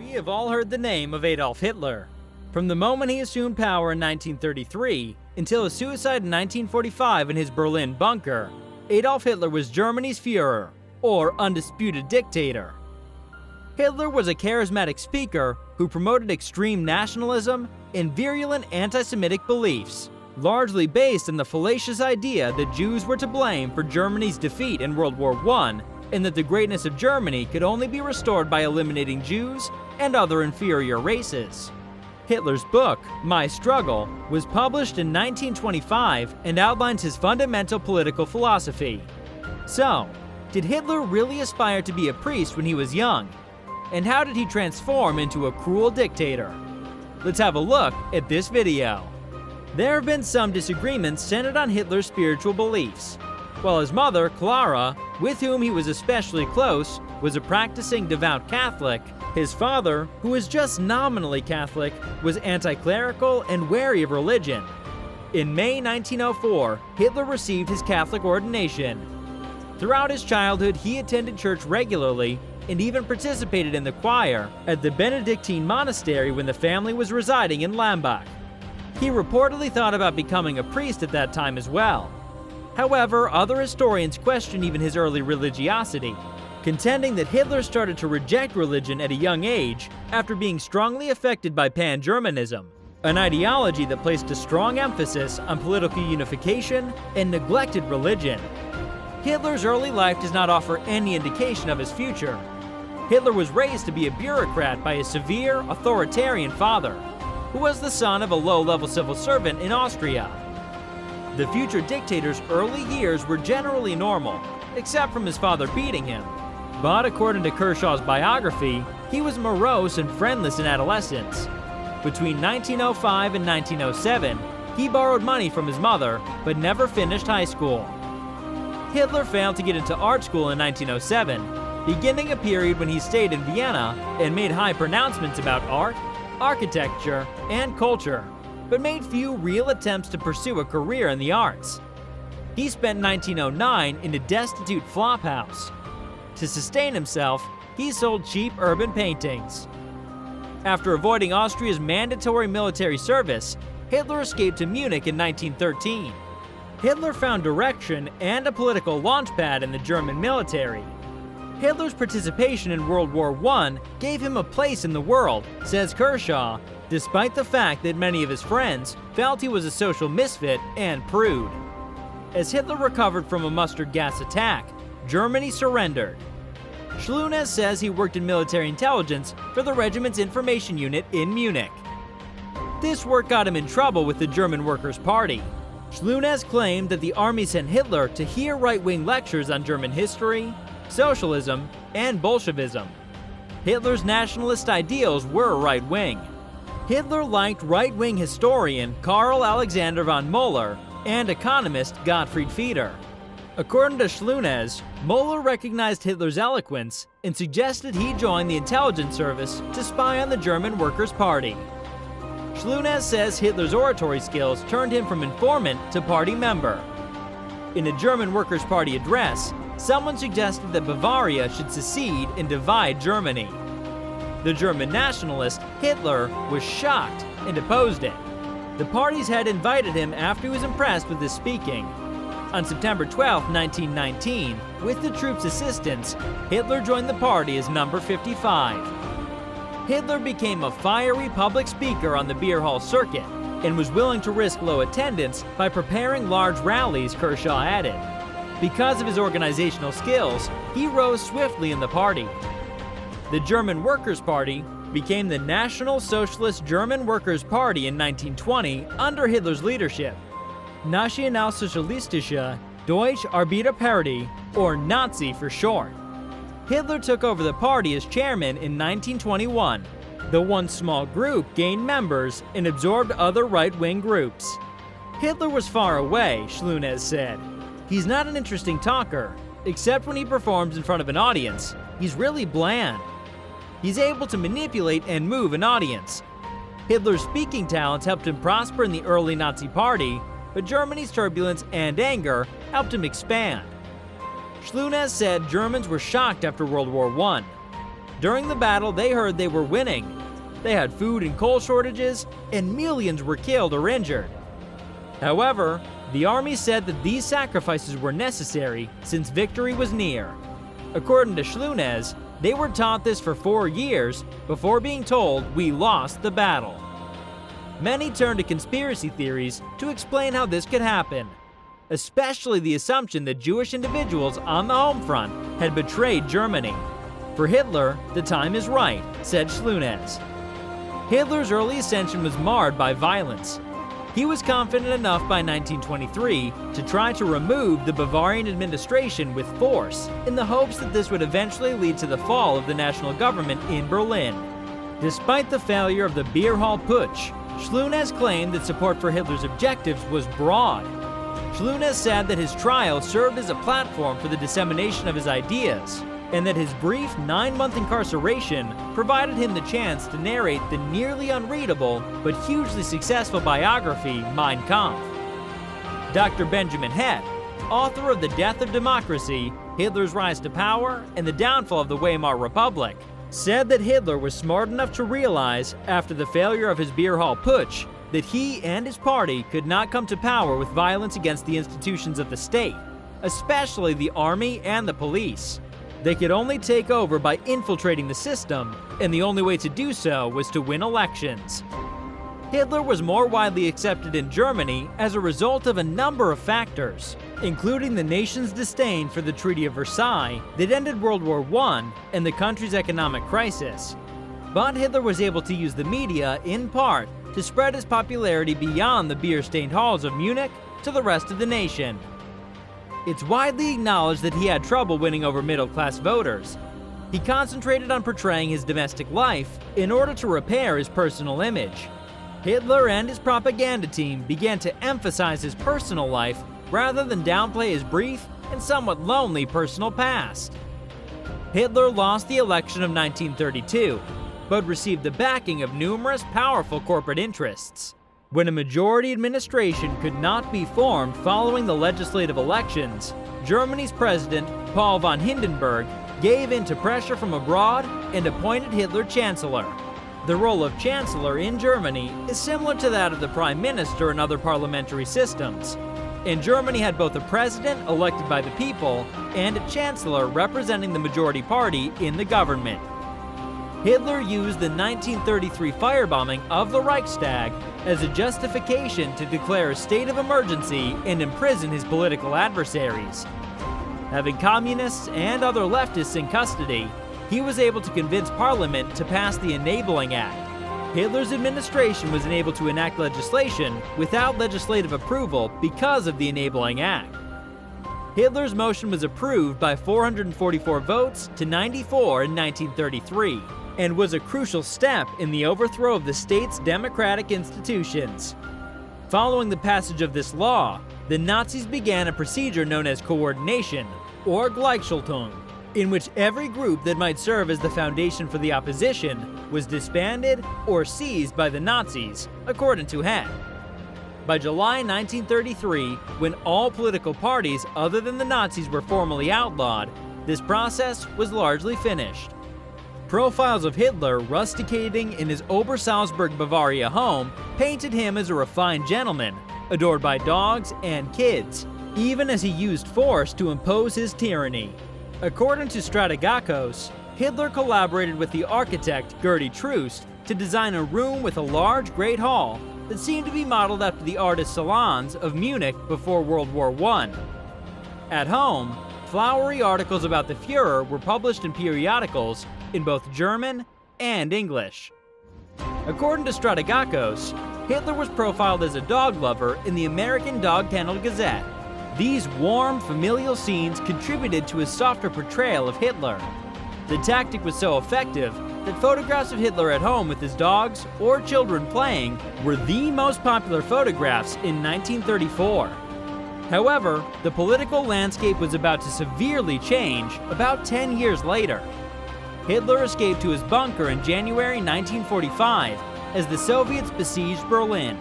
We have all heard the name of Adolf Hitler. From the moment he assumed power in 1933 until his suicide in 1945 in his Berlin bunker, Adolf Hitler was Germany's Führer, or undisputed dictator. Hitler was a charismatic speaker who promoted extreme nationalism and virulent anti-Semitic beliefs, largely based on the fallacious idea that Jews were to blame for Germany's defeat in World War I, and that the greatness of Germany could only be restored by eliminating Jews and other inferior races. Hitler's book, My Struggle, was published in 1925 and outlines his fundamental political philosophy. So, did Hitler really aspire to be a priest when he was young? And how did he transform into a cruel dictator? Let's have a look at this video. There have been some disagreements centered on Hitler's spiritual beliefs. While his mother, Clara, with whom he was especially close, was a practicing devout Catholic, his father, who was just nominally Catholic, was anti-clerical and wary of religion. In May 1904, Hitler received his Catholic ordination. Throughout his childhood, he attended church regularly and even participated in the choir at the Benedictine monastery when the family was residing in Lambach. He reportedly thought about becoming a priest at that time as well. However, other historians question even his early religiosity, contending that Hitler started to reject religion at a young age after being strongly affected by pan-Germanism, an ideology that placed a strong emphasis on political unification and neglected religion. Hitler's early life does not offer any indication of his future. Hitler was raised to be a bureaucrat by a severe, authoritarian father, who was the son of a low-level civil servant in Austria. The future dictator's early years were generally normal, except from his father beating him. But according to Kershaw's biography, he was morose and friendless in adolescence. Between 1905 and 1907, he borrowed money from his mother, but never finished high school. Hitler failed to get into art school in 1907, beginning a period when he stayed in Vienna and made high pronouncements about art, architecture, and culture, but made few real attempts to pursue a career in the arts. He spent 1909 in a destitute flophouse. To sustain himself, he sold cheap urban paintings. After avoiding Austria's mandatory military service, Hitler escaped to Munich in 1913. Hitler found direction and a political launchpad in the German military. Hitler's participation in World War I gave him a place in the world, says Kershaw, despite the fact that many of his friends felt he was a social misfit and prude. As Hitler recovered from a mustard gas attack, Germany surrendered. Schlunes says he worked in military intelligence for the regiment's information unit in Munich. This work got him in trouble with the German Workers' Party. Schlunes claimed that the army sent Hitler to hear right-wing lectures on German history, socialism, and Bolshevism. Hitler's nationalist ideals were right-wing. Hitler liked right-wing historian Karl Alexander von Müller and economist Gottfried Feder. According to Schlunes, Müller recognized Hitler's eloquence and suggested he join the intelligence service to spy on the German Workers' Party. Schlunes says Hitler's oratory skills turned him from informant to party member. In a German Workers' Party address, someone suggested that Bavaria should secede and divide Germany. The German nationalist, Hitler, was shocked and opposed it. The party's head invited him after he was impressed with his speaking. On September 12, 1919, with the troops' assistance, Hitler joined the party as number 55. Hitler became a fiery public speaker on the beer hall circuit and was willing to risk low attendance by preparing large rallies, Kershaw added. Because of his organizational skills, he rose swiftly in the party. The German Workers' Party became the National Socialist German Workers' Party in 1920 under Hitler's leadership. Nationalsozialistische Deutsche Arbeiterpartei, or Nazi for short. Hitler took over the party as chairman in 1921. The one small group gained members and absorbed other right-wing groups. Hitler was far away, Schlunes said. He's not an interesting talker, except when he performs in front of an audience. He's really bland. He's able to manipulate and move an audience. Hitler's speaking talents helped him prosper in the early Nazi party, but Germany's turbulence and anger helped him expand. Schlunes said Germans were shocked after World War I. During the battle, they heard they were winning. They had food and coal shortages, and millions were killed or injured. However, the army said that these sacrifices were necessary since victory was near. According to Schlunes, they were taught this for 4 years before being told we lost the battle. Many turned to conspiracy theories to explain how this could happen, especially the assumption that Jewish individuals on the home front had betrayed Germany. For Hitler, the time is right, said Schlunes. Hitler's early ascension was marred by violence. He was confident enough by 1923 to try to remove the Bavarian administration with force in the hopes that this would eventually lead to the fall of the national government in Berlin. Despite the failure of the Beer Hall Putsch, Schlunes claimed that support for Hitler's objectives was broad. Schlunes said that his trial served as a platform for the dissemination of his ideas, and that his brief 9-month incarceration provided him the chance to narrate the nearly unreadable but hugely successful biography Mein Kampf. Dr. Benjamin Head, author of The Death of Democracy, Hitler's Rise to Power, and the Downfall of the Weimar Republic, said that Hitler was smart enough to realize, after the failure of his Beer Hall Putsch, that he and his party could not come to power with violence against the institutions of the state, especially the army and the police. They could only take over by infiltrating the system, and the only way to do so was to win elections. Hitler was more widely accepted in Germany as a result of a number of factors, including the nation's disdain for the Treaty of Versailles that ended World War I and the country's economic crisis. But Hitler was able to use the media, in part, to spread his popularity beyond the beer-stained halls of Munich to the rest of the nation. It's widely acknowledged that he had trouble winning over middle-class voters. He concentrated on portraying his domestic life in order to repair his personal image. Hitler and his propaganda team began to emphasize his personal life rather than downplay his brief and somewhat lonely personal past. Hitler lost the election of 1932, but received the backing of numerous powerful corporate interests. When a majority administration could not be formed following the legislative elections, Germany's president, Paul von Hindenburg, gave in to pressure from abroad and appointed Hitler Chancellor. The role of Chancellor in Germany is similar to that of the Prime Minister in other parliamentary systems. And Germany had both a president elected by the people and a chancellor representing the majority party in the government. Hitler used the 1933 firebombing of the Reichstag as a justification to declare a state of emergency and imprison his political adversaries. Having communists and other leftists in custody, he was able to convince Parliament to pass the Enabling Act. Hitler's administration was unable to enact legislation without legislative approval because of the Enabling Act. Hitler's motion was approved by 444 votes to 94 in 1933. And was a crucial step in the overthrow of the state's democratic institutions. Following the passage of this law, the Nazis began a procedure known as coordination, or Gleichschaltung, in which every group that might serve as the foundation for the opposition was disbanded or seized by the Nazis, according to Head. By July 1933, when all political parties other than the Nazis were formally outlawed, this process was largely finished. Profiles of Hitler rusticating in his Obersalzberg, Bavaria home painted him as a refined gentleman, adored by dogs and kids, even as he used force to impose his tyranny. According to Strategakos, Hitler collaborated with the architect Gerty Troost to design a room with a large Great Hall that seemed to be modeled after the artist salons of Munich before World War I. At home, flowery articles about the Führer were published in periodicals in both German and English. According to Strategakos, Hitler was profiled as a dog lover in the American Dog Kennel Gazette. These warm, familial scenes contributed to his softer portrayal of Hitler. The tactic was so effective that photographs of Hitler at home with his dogs or children playing were the most popular photographs in 1934. However, the political landscape was about to severely change about 10 years later. Hitler escaped to his bunker in January 1945 as the Soviets besieged Berlin.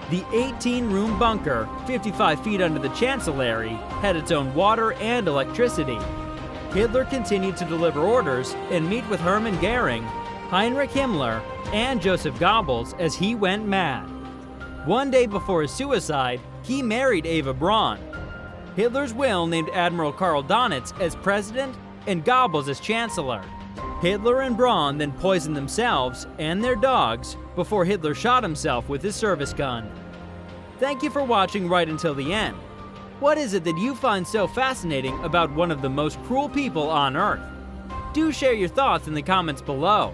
The 18-room bunker, 55 feet under the Chancellery, had its own water and electricity. Hitler continued to deliver orders and meet with Hermann Goering, Heinrich Himmler, and Joseph Goebbels as he went mad. One day before his suicide, he married Eva Braun. Hitler's will named Admiral Karl Donitz as president and Goebbels as chancellor. Hitler and Braun then poisoned themselves and their dogs before Hitler shot himself with his service gun. Thank you for watching right until the end. What is it that you find so fascinating about one of the most cruel people on Earth? Do share your thoughts in the comments below.